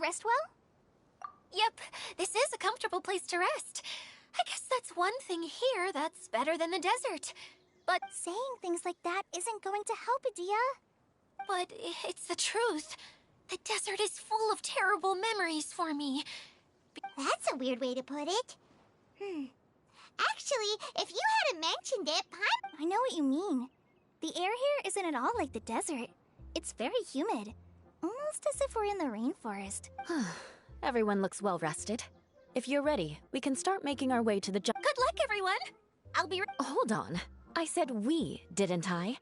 you rest well? Yep, this is a comfortable place to rest. I guess that's one thing here that's better than the desert. But saying things like that isn't going to help, Idia. But it's the truth. The desert is full of terrible memories for me. That's a weird way to put it. Actually, if you hadn't mentioned it, I know what you mean. The air here isn't at all like the desert. It's very humid. Almost as if we're in the rainforest. Everyone looks well rested. If you're ready, we can start making our way to the Good luck, everyone! I'll be Hold on. I said we, didn't I?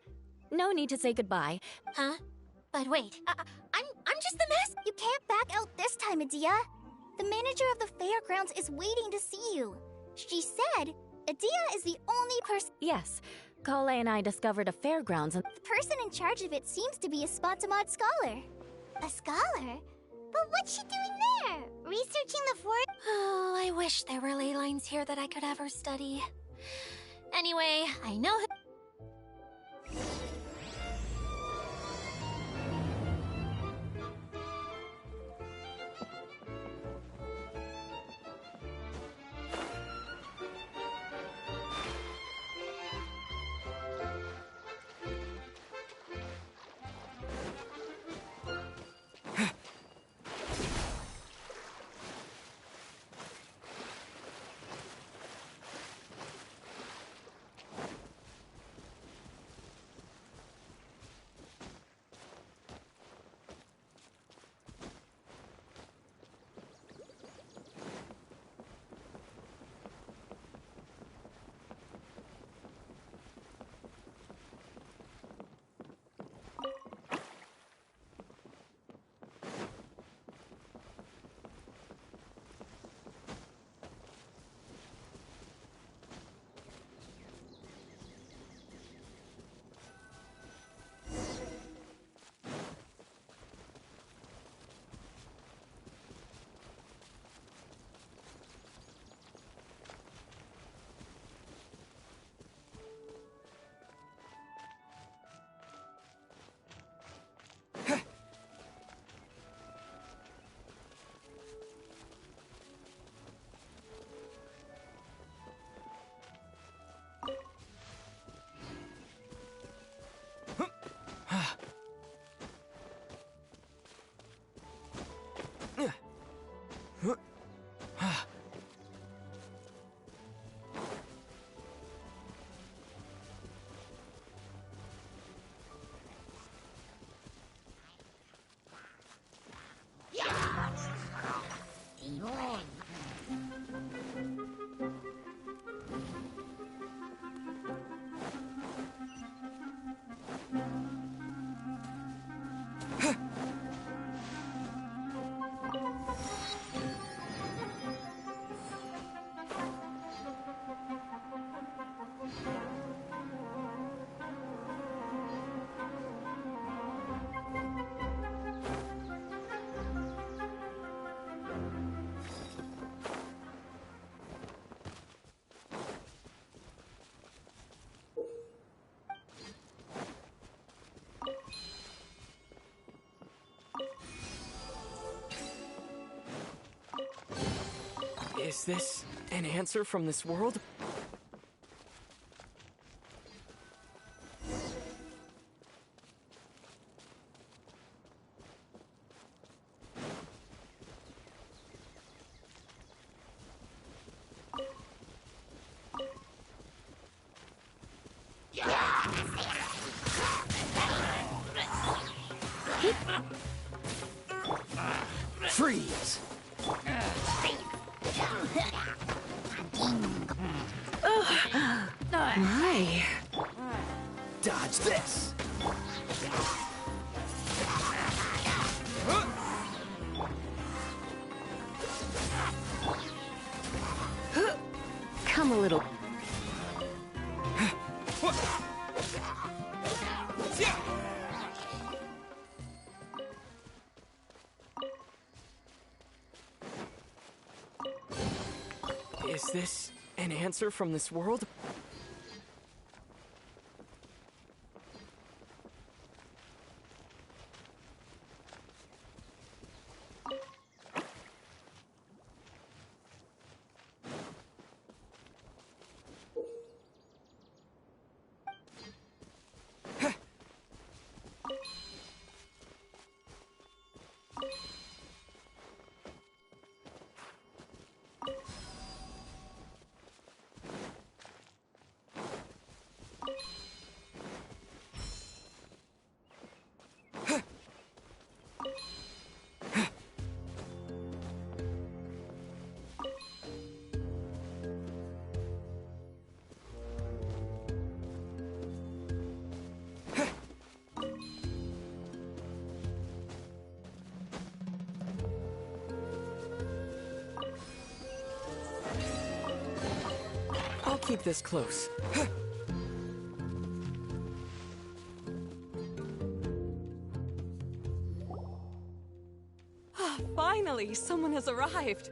No need to say goodbye. Huh? But wait, I'm just the mess. You can't back out this time, Idia. The manager of the fairgrounds is waiting to see you. She said Idia is the only person— Yes, Kale and I discovered a fairgrounds and— The person in charge of it seems to be a Spotamod scholar. A scholar? But what's she doing there? Researching the forest? Oh, I wish there were ley lines here that I could ever study. Anyway, I know— Is this an answer from this world? Freeze! My. Dodge this! Come a little. Is this an answer from this world? keep this close. Finally, someone has arrived.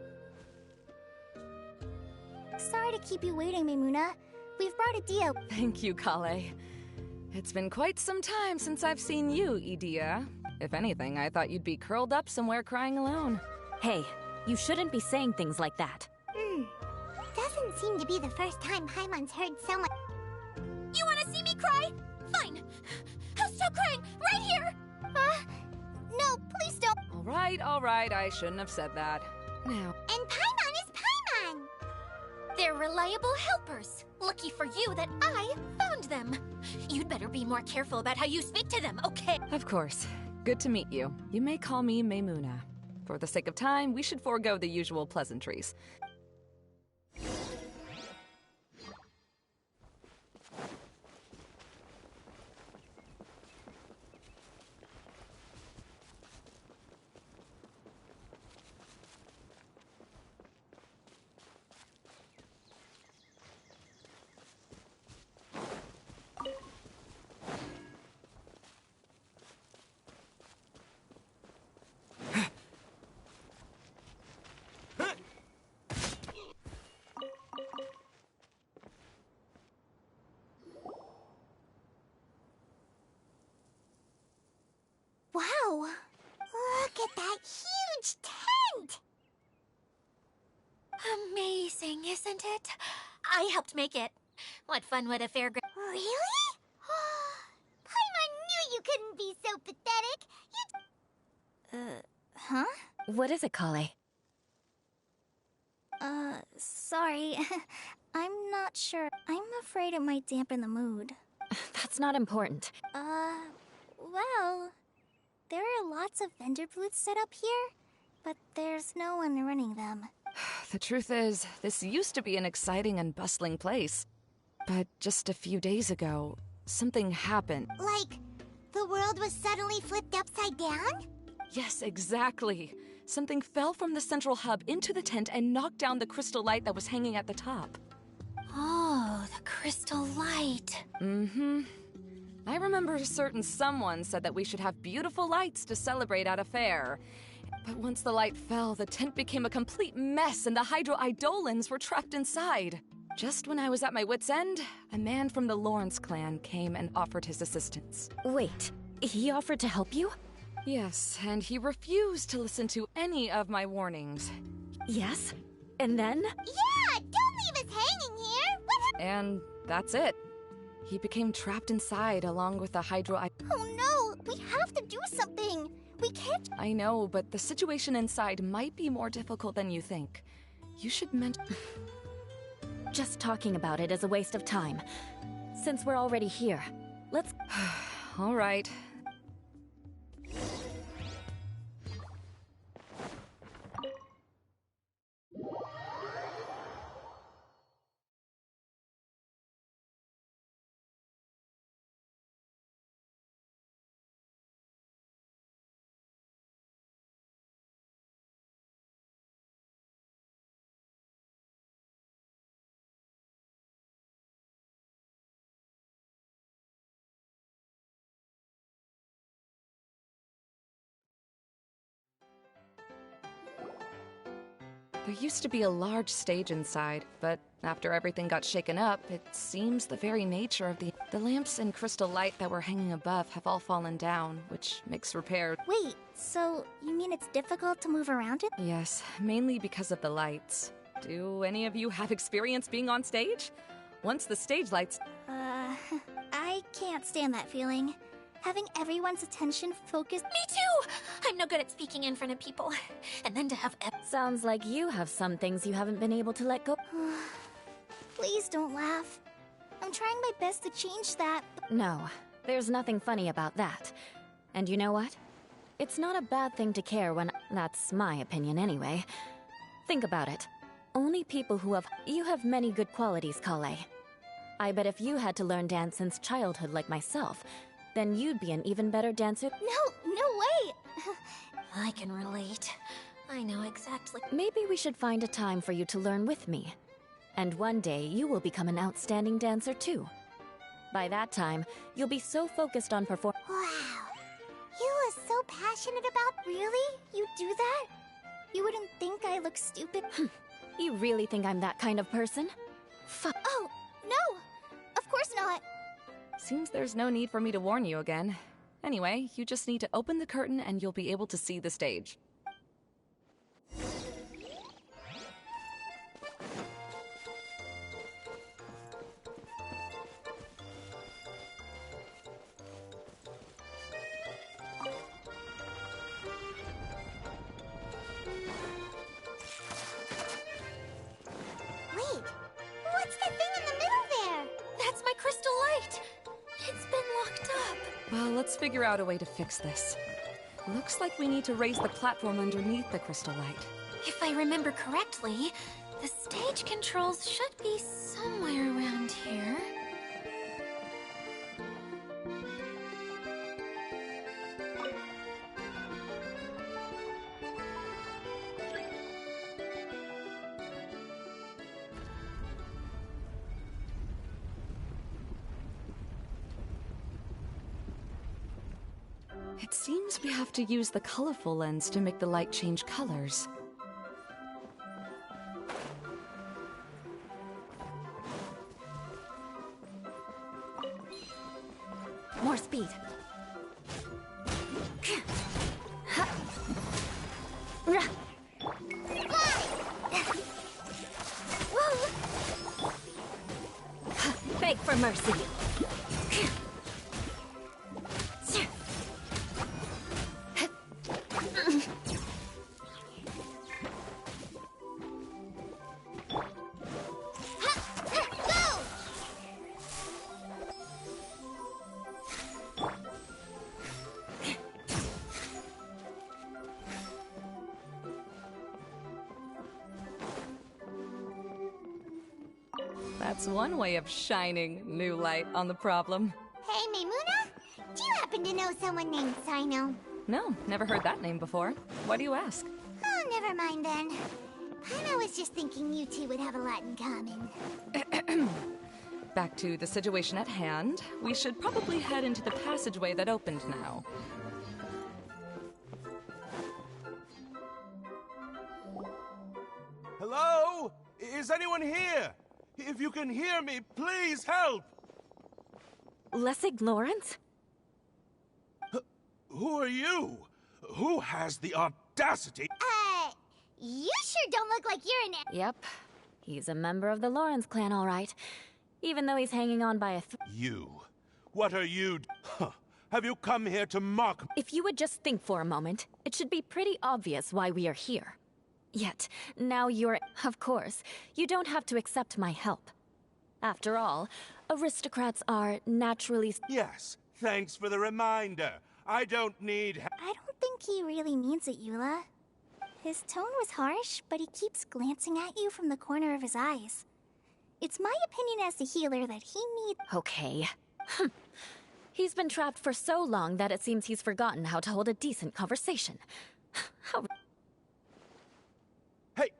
Sorry to keep you waiting, Maimuna. We've brought a deal. Thank you, Kale. It's been quite some time since I've seen you, Idia. If anything, I thought you'd be curled up somewhere crying alone. Hey, you shouldn't be saying things like that. Doesn't seem to be the first time Paimon's heard someone. You wanna see me cry? Fine. I'll stop crying right here! No, please don't. All right, I shouldn't have said that. Now, And Paimon is Paimon! They're reliable helpers. Lucky for you that I found them. You'd better be more careful about how you speak to them, okay? of course, good to meet you. You may call me Maimuna. For the sake of time, we should forego the usual pleasantries. Wow! Look at that huge tent! Amazing, isn't it? I helped make it. What fun would a fairground... Really? Paimon knew you couldn't be so pathetic! Huh? What is it, Kale? Sorry. I'm not sure. I'm afraid it might dampen the mood. That's not important. Well... There are lots of vendor booths set up here, but there's no one running them. The truth is, this used to be an exciting and bustling place. But just a few days ago, something happened. Like, the world was suddenly flipped upside down? Yes, exactly. Something fell from the central hub into the tent and knocked down the crystal light that was hanging at the top. Oh, the crystal light. Mm-hmm. I remember a certain someone said that we should have beautiful lights to celebrate at a fair. But once the light fell, the tent became a complete mess and the Hydro-Eidolons were trapped inside. Just when I was at my wit's end, a man from the Lawrence clan came and offered his assistance. Wait, he offered to help you? Yes, and he refused to listen to any of my warnings. Yes? And then? Yeah, don't leave us hanging here! What And that's it. He became trapped inside along with the Oh no! We have to do something! We can't... I know, but the situation inside might be more difficult than you think. You should Just talking about it is a waste of time. Since we're already here, let's... All right. There used to be a large stage inside, but after everything got shaken up, it seems the very nature of the lamps and crystal light that were hanging above have all fallen down, which makes repair... Wait, so you mean it's difficult to move around it? Yes, mainly because of the lights. Do any of you have experience being on stage? Once the stage lights... I can't stand that feeling. Having everyone's attention focused... Me too! I'm no good at speaking in front of people. And then to have... Sounds like you have some things you haven't been able to let go. Please don't laugh. I'm trying my best to change that, but... No, there's nothing funny about that. And you know what? It's not a bad thing to care when... That's my opinion anyway. Think about it. Only people who have... You have many good qualities, Kale. I bet if you had to learn dance since childhood like myself, then you'd be an even better dancer. No way! I can relate. I know exactly... Maybe we should find a time for you to learn with me. And one day, you will become an outstanding dancer too. By that time, you'll be so focused on performing. Wow. You are so passionate about... Really? You do that? You wouldn't think I look stupid? You really think I'm that kind of person? Oh, no! Of course not! Seems there's no need for me to warn you again. Anyway, you just need to open the curtain and you'll be able to see the stage. Wait, what's that thing in the middle there? That's my crystal light! It's been locked up. Well, let's figure out a way to fix this. Looks like we need to raise the platform underneath the crystal light. If I remember correctly, the stage controls should be somewhere around here. It seems we have to use the colorful lens to make the light change colors. More speed. Beg for mercy. That's one way of shining new light on the problem. Hey, Maimuna? Do you happen to know someone named Sino? No, never heard that name before. Why do you ask? Oh, never mind then. Paimon was just thinking you two would have a lot in common. Back to the situation at hand. We should probably head into the passageway that opened now. Hello? Is anyone here? If you can hear me, please help! Lessig Lawrence? Who are you? Who has the audacity? You sure don't look like you're an... Yep. He's a member of the Lawrence clan, all right. Even though he's hanging on by a You. What are you... Have you come here to mock me? If you would just think for a moment, it should be pretty obvious why we are here. Yet, now you're... Of course, you don't have to accept my help. After all, aristocrats are naturally... Yes, thanks for the reminder. I don't need... I don't think he really means it, Eula. His tone was harsh, but he keeps glancing at you from the corner of his eyes. It's my opinion as the healer that he needs... Okay. He's been trapped for so long that it seems he's forgotten how to hold a decent conversation. How... Hey,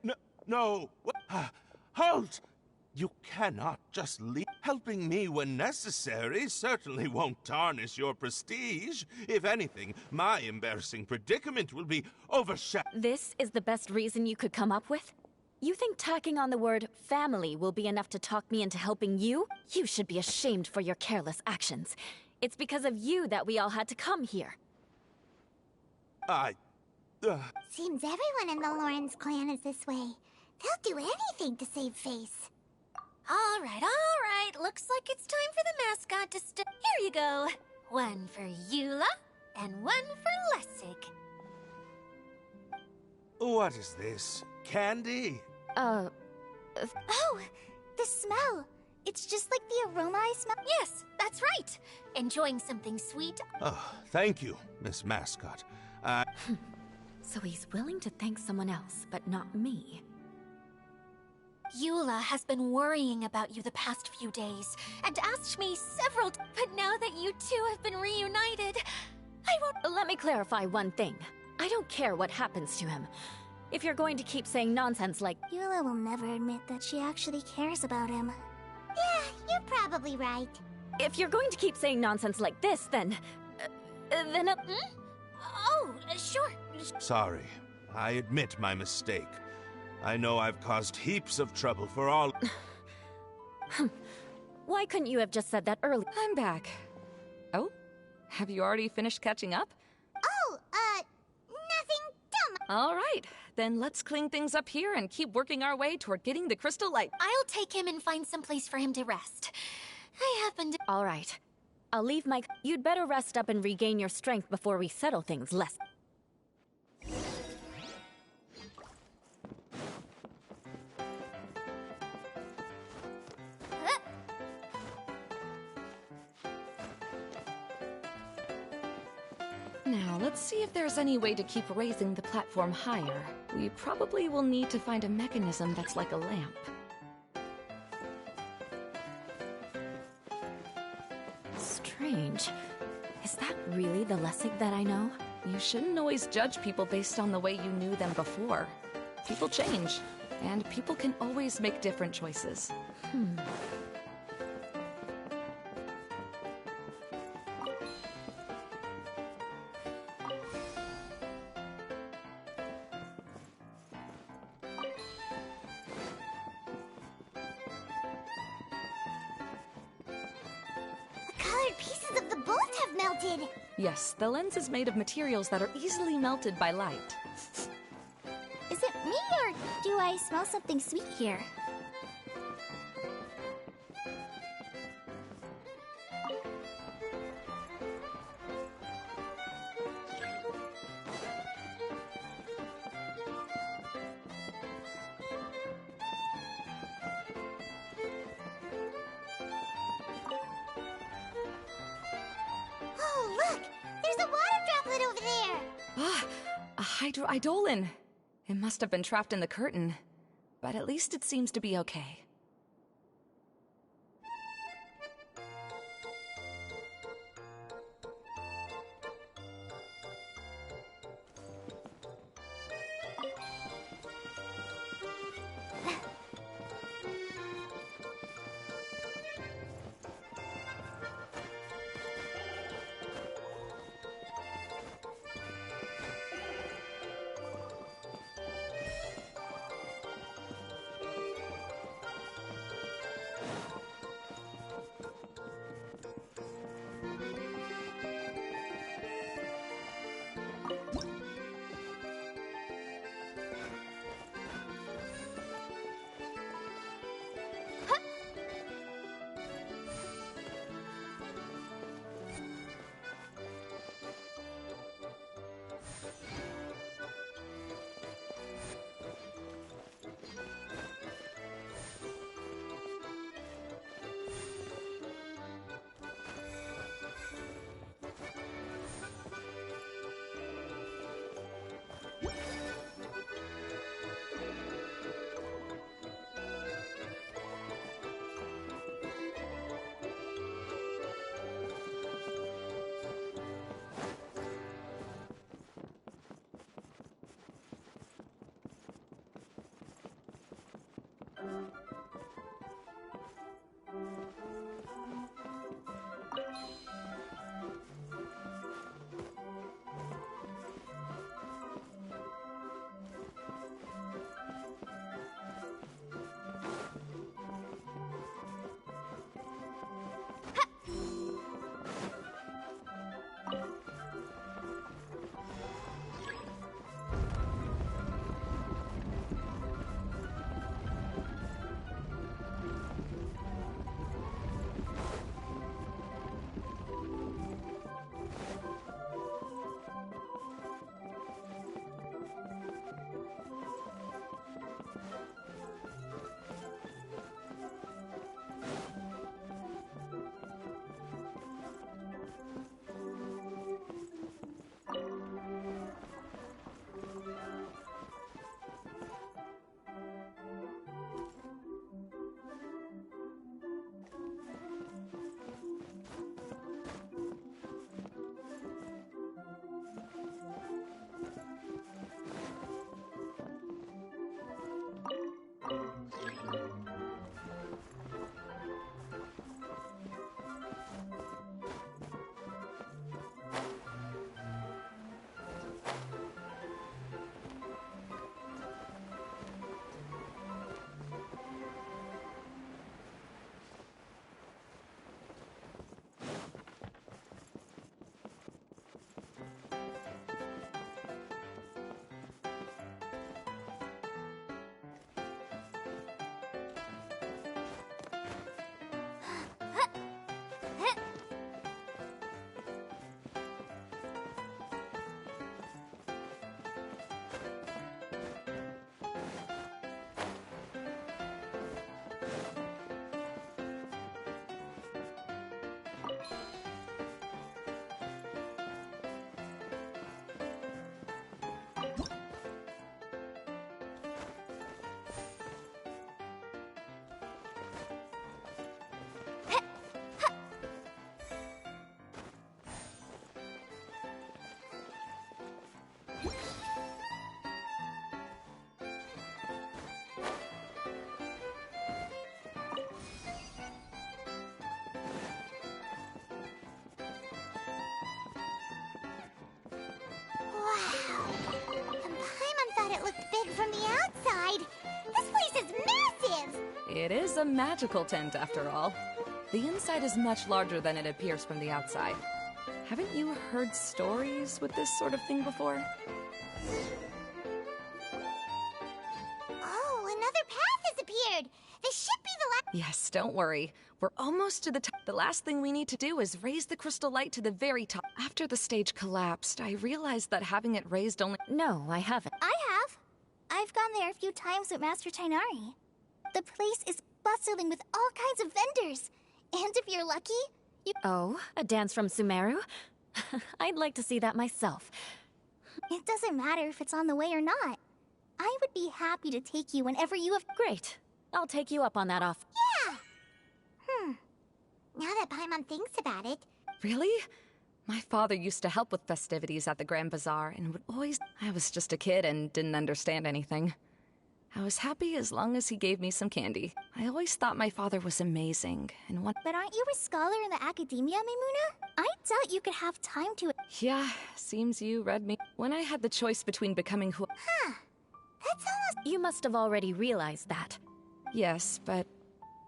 no. Halt! You cannot just leave. Helping me when necessary certainly won't tarnish your prestige. If anything, my embarrassing predicament will be overshadowed. This is the best reason you could come up with? You think tacking on the word family will be enough to talk me into helping you? You should be ashamed for your careless actions. It's because of you that we all had to come here. Seems everyone in the Lawrence clan is this way. They'll do anything to save face. All right. Looks like it's time for the mascot to Here you go. One for Eula, and one for Lessig. What is this? Candy? Oh, the smell. It's just like the aroma I smell. Yes, that's right. Enjoying something sweet. Oh, thank you, Miss Mascot. So he's willing to thank someone else, but not me. Eula has been worrying about you the past few days, and asked me several times. But now that you two have been reunited, I won't... Let me clarify one thing. I don't care what happens to him. If you're going to keep saying nonsense like, Eula will never admit that she actually cares about him. Yeah, you're probably right. if you're going to keep saying nonsense like this, then... Oh, sure. Sorry. I admit my mistake. I know I've caused heaps of trouble for all... Why couldn't you have just said that earlier? I'm back. Oh? Have you already finished catching up? Oh, nothing dumb. All right. Then let's clean things up here and keep working our way toward getting the crystal light. I'll take him and find some place for him to rest. I happen to... All right. I'll leave my... You'd better rest up and regain your strength before we settle things less. Now, let's see if there's any way to keep raising the platform higher. We probably will need to find a mechanism that's like a lamp. Strange. Is that really the Lessig that I know? You shouldn't always judge people based on the way you knew them before. People change, and people can always make different choices. The colored pieces of the bullet have melted. Yes, the lens is made of materials that are easily melted by light. Is it me, or do I smell something sweet here? Oh, look! There's a water droplet over there! Ah, a hydroidolin. It must have been trapped in the curtain. But at least it seems to be okay. It is a magical tent, after all. The inside is much larger than it appears from the outside. Haven't you heard stories with this sort of thing before? Oh, another path has appeared! This should be the last— Yes, don't worry. We're almost to the top. The last thing we need to do is raise the crystal light to the very top. After the stage collapsed, I realized that having it raised only— No, I haven't. I have. I've gone there a few times with Master Tainari. The place is bustling with all kinds of vendors. And if you're lucky, you— Oh, a dance from Sumeru? I'd like to see that myself. It doesn't matter if it's on the way or not. I would be happy to take you whenever you have— Great. I'll take you up on that offer. Yeah! Now that Paimon thinks about it, Really? My father used to help with festivities at the Grand Bazaar and would always— I was just a kid and didn't understand anything. I was happy as long as he gave me some candy. I always thought my father was amazing, and one— But aren't you a scholar in the academia, Maimuna? I doubt you could have time to— Yeah, seems you read me. When I had the choice between becoming who— that's almost— You must have already realized that. Yes, but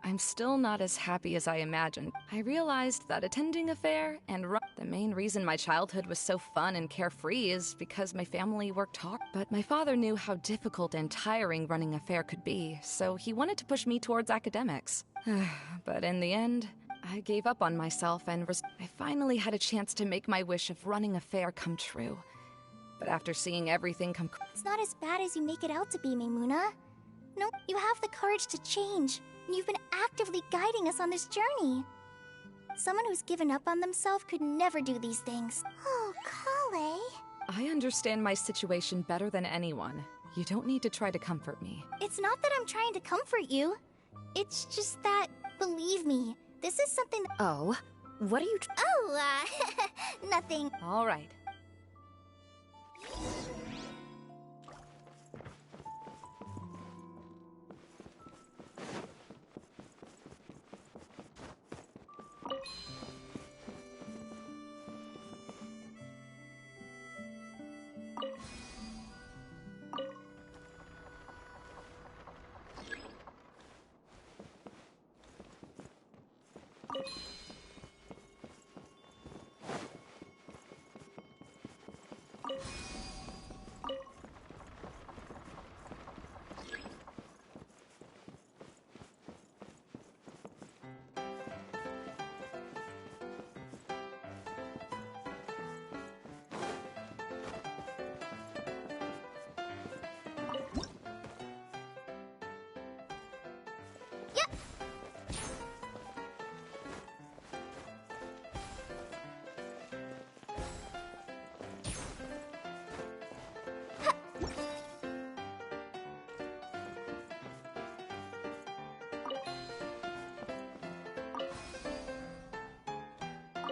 I'm still not as happy as I imagined. I realized that attending a fair and the main reason my childhood was so fun and carefree is because my family worked hard. But my father knew how difficult and tiring running a fair could be, so he wanted to push me towards academics. But in the end, I gave up on myself and I finally had a chance to make my wish of running a fair come true. But after seeing everything come— It's not as bad as you make it out to be, Maimuna. No, you have the courage to change. You've been actively guiding us on this journey. Someone who's given up on themselves could never do these things. Oh, Kale. I understand my situation better than anyone. You don't need to try to comfort me. It's not that I'm trying to comfort you. It's just that, believe me, this is something that— Oh, what are you Oh, nothing. All right.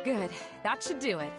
Good. That should do it.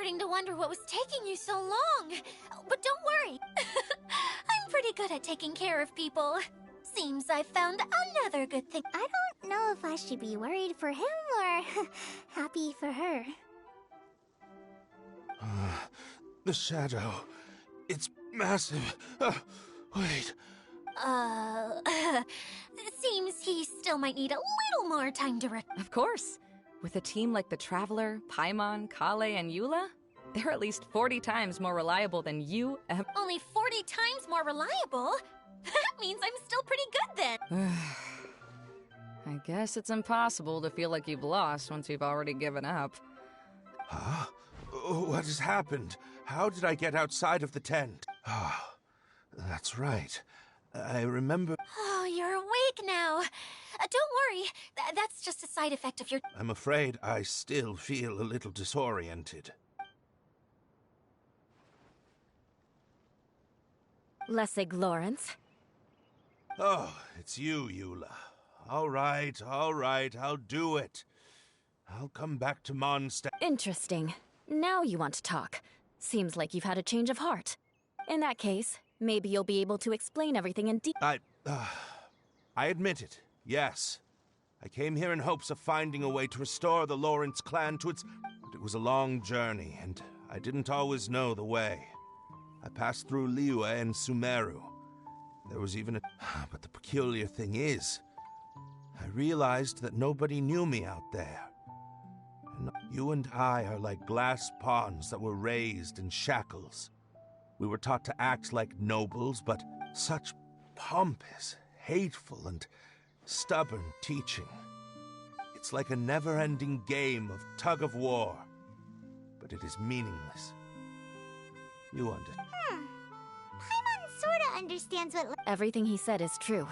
starting to wonder what was taking you so long. But don't worry. I'm pretty good at taking care of people. Seems I found another good thing. I don't know if I should be worried for him or happy for her. The shadow. It's massive. Wait. Seems he still might need a little more time to Of course. With a team like the Traveler, Paimon, Kale, and Eula, they're at least 40 times more reliable than you ever. Only 40 times more reliable? That means I'm still pretty good then. I guess it's impossible to feel like you've lost once you've already given up. Huh? What has happened? How did I get outside of the tent? Ah, that's right. I remember... Oh, you're awake now. Don't worry. That's just a side effect of your... I'm afraid I still feel a little disoriented. Lessig Lawrence. Oh, it's you, Eula. All right, I'll do it. I'll come back to Mondstadt. Interesting. Now you want to talk. Seems like you've had a change of heart. In that case, maybe you'll be able to explain everything in detail. I admit it, yes. I came here in hopes of finding a way to restore the Lawrence clan to its... But it was a long journey, and I didn't always know the way. I passed through Liyue and Sumeru. There was even a... But the peculiar thing is, I realized that nobody knew me out there. And you and I are like glass pawns that were raised in shackles. We were taught to act like nobles, but such pompous, hateful, and stubborn teaching. It's like a never-ending game of tug-of-war, but it is meaningless. You understand? Paimon sorta understands what... Everything he said is true.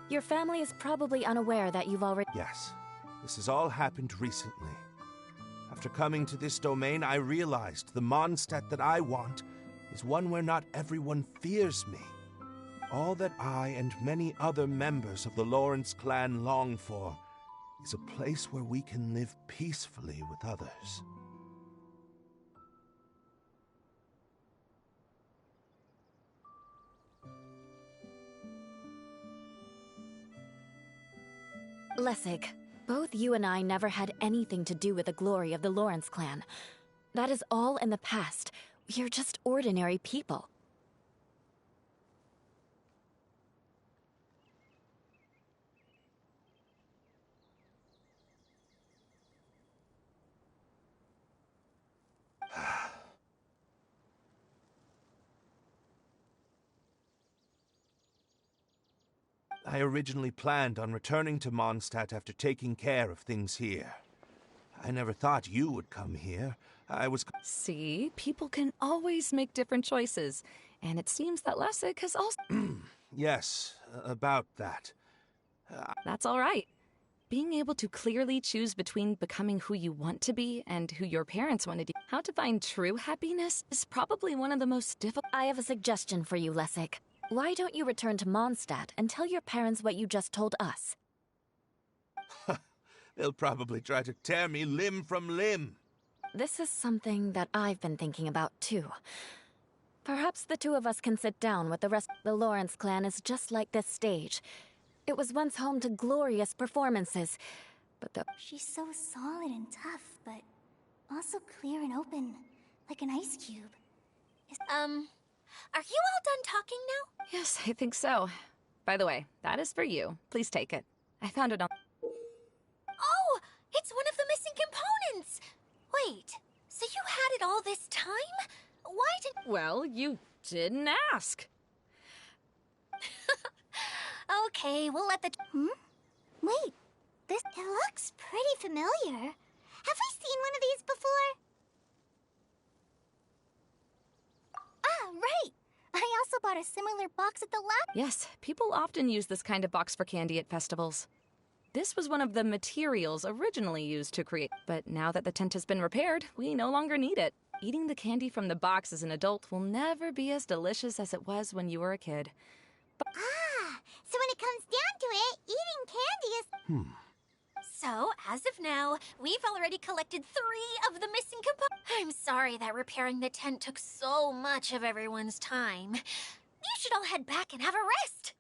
Your family is probably unaware that you've already... Yes, this has all happened recently. After coming to this domain, I realized the Mondstadt that I want is one where not everyone fears me. All that I and many other members of the Lawrence clan long for is a place where we can live peacefully with others. Lessig, both you and I never had anything to do with the glory of the Lawrence clan. That is all in the past. We are just ordinary people. I originally planned on returning to Mondstadt after taking care of things here. I never thought you would come here. I was... See, people can always make different choices, and it seems that Lessig has also... Yes, about that. That's all right. Being able to clearly choose between becoming who you want to be and who your parents wanted you... How to find true happiness is probably one of the most difficult... I have a suggestion for you, Lessig. Why don't you return to Mondstadt and tell your parents what you just told us? They'll probably try to tear me limb from limb. This is something that I've been thinking about, too. Perhaps the two of us can sit down with the rest. The Lawrence clan is just like this stage. It was once home to glorious performances, but the... She's so solid and tough, but also clear and open, like an ice cube. Are you all done talking now? Yes, I think so. By the way, that is for you. Please take it. I found it on... Oh, it's one of the missing components! Wait, so you had it all this time? Why didn't... Well, you didn't ask. Okay, we'll let the... Wait, this... It looks pretty familiar. Have we seen one of these before? Ah, right! I also bought a similar box at the lab. Yes, people often use this kind of box for candy at festivals. This was one of the materials originally used to create, but now that the tent has been repaired, we no longer need it. Eating the candy from the box as an adult will never be as delicious as it was when you were a kid. So when it comes down to it, eating candy is... So, as of now, we've already collected 3 of the missing components. I'm sorry that repairing the tent took so much of everyone's time. You should all head back and have a rest.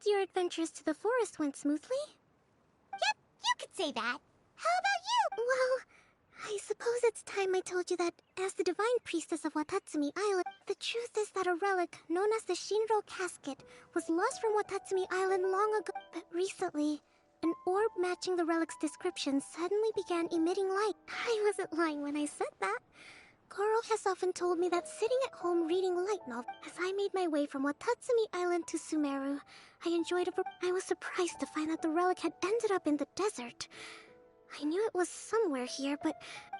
Your adventures to the forest went smoothly? Yep, you could say that. How about you? Well, I suppose it's time I told you that as the divine priestess of Watatsumi Island, the truth is that a relic known as the Shinro Casket was lost from Watatsumi Island long ago. But recently, an orb matching the relic's description suddenly began emitting light. I wasn't lying when I said that. Goro has often told me that sitting at home reading light novels, as I made my way from Watatsumi Island to Sumeru, I was surprised to find that the relic had ended up in the desert. I knew it was somewhere here, but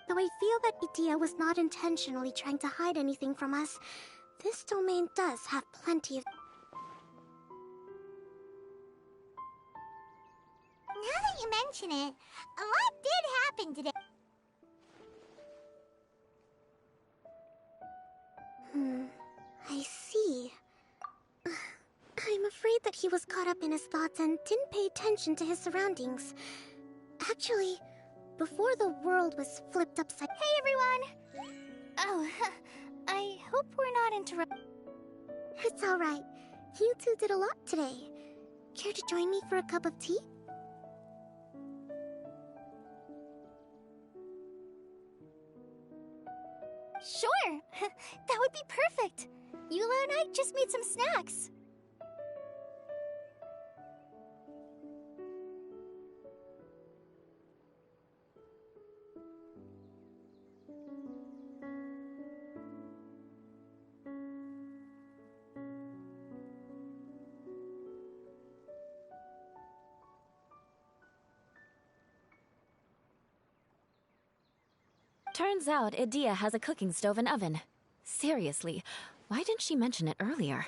though I feel that Ita was not intentionally trying to hide anything from us, this domain does have plenty of... Now that you mention it, a lot did happen today. I see. I'm afraid that he was caught up in his thoughts and didn't pay attention to his surroundings. Actually, before the world was flipped upside... Hey, everyone! Oh, I hope we're not interrupting. It's alright. You two did a lot today. Care to join me for a cup of tea? Sure! That would be perfect! Eula and I just made some snacks. Turns out Idia has a cooking stove and oven. Seriously, why didn't she mention it earlier?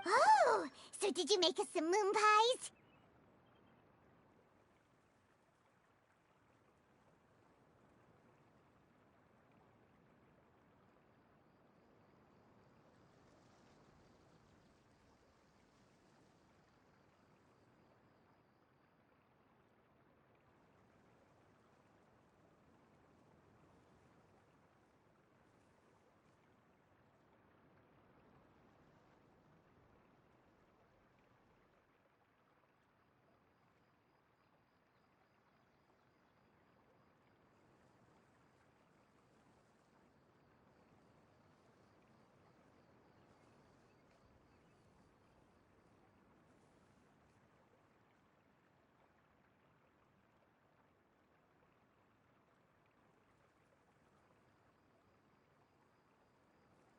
Oh, so did you make us some moon pies?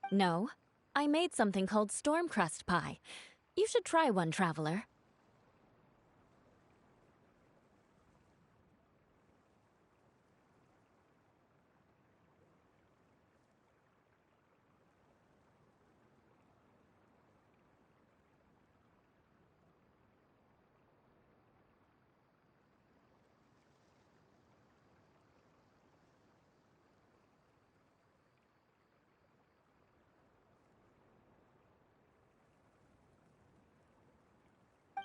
No, I made something called storm crust pie. You should try one, traveler.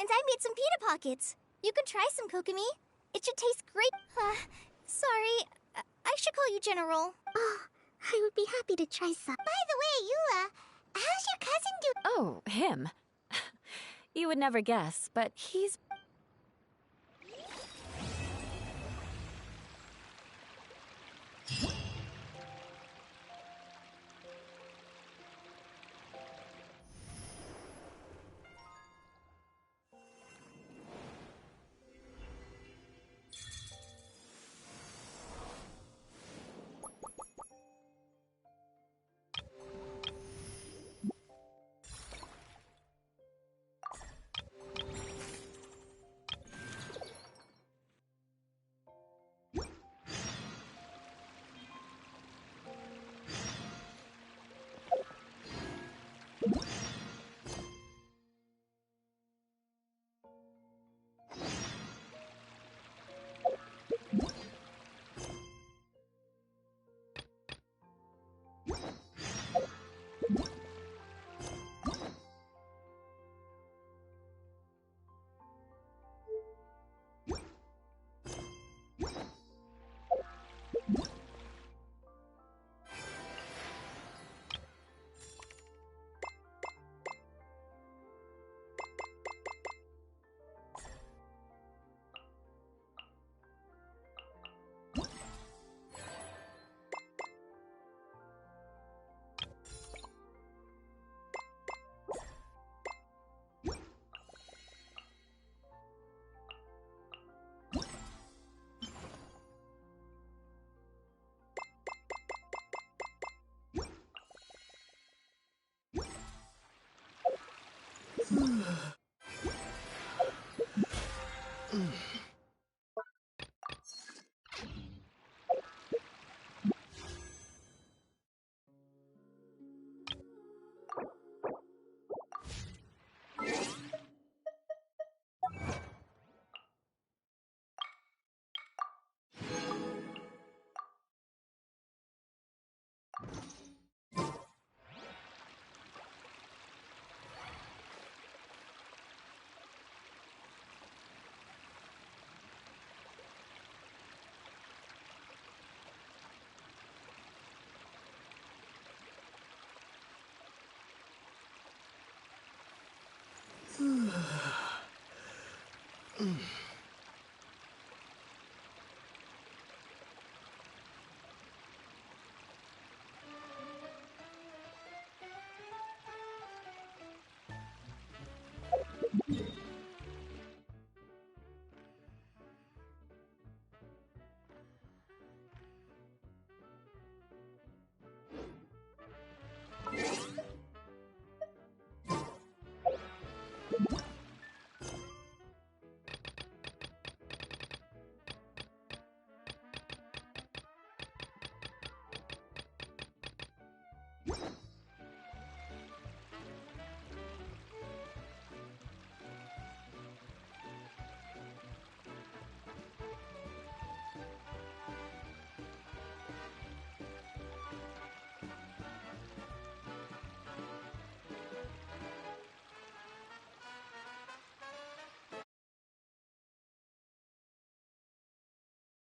And I made some pita pockets. You could try some, Kokomi. It should taste great. Sorry. I should call you General. Oh, I would be happy to try some. By the way, Eula, how's your cousin doing? Oh, him. You would never guess, but he's...